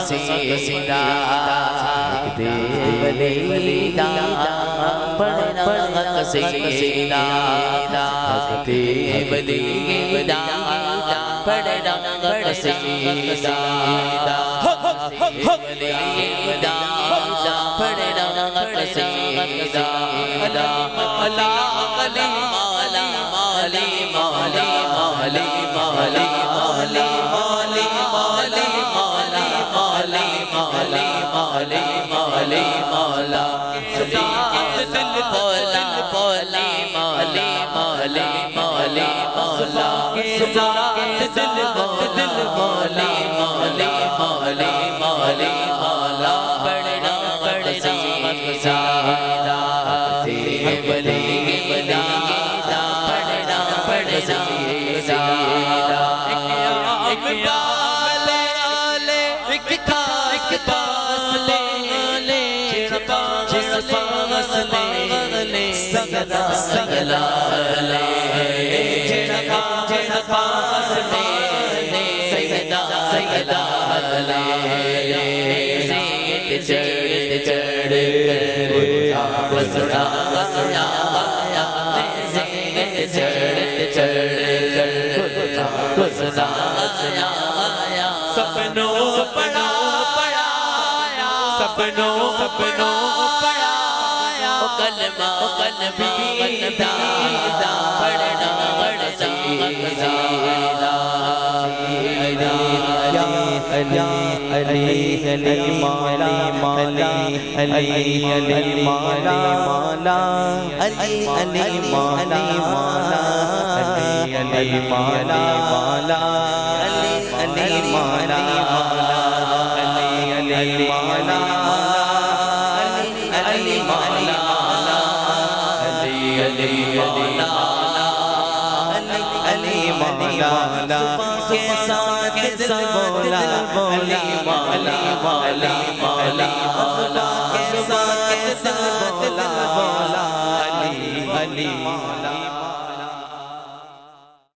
قصیدہ دے ولی دا پڑھنا قصیدہ دے ولی دا پڑھنا قصیدہ ولی دا پڑھنا قصیدہ مولا علی مولا مولی مولی مولی مولی مولی مولی مولی مولی مولی مولی مولی مولا دل بولا بولی مولی مولی مولی مولا دل مولی مولی مولی مولی مولا بڑنا بڑنا قصیدہ ولی ولی دا پڑھنا پڑھنا قصیدہ ایک فاصلے جس فاصلے سگلا سگلا جس فاصلے سگلا سگلا چڑھ چڑھ وسڑا وسڑا سپنوں پڑا پڑایا سپنوں سپنوں پڑایا کلمہ کلمہ دا پڑھنا پڑھنا قصیدہ علی علی مولا مولا علی علی مولا مولا علی علی مولا مولا علی علی مولا مولا علی علی مولا مولا علی علی مولا علی مولا علی علی مولا علی مولا کے ساتھ دل بولا علی مولا مولا مولا مولا کے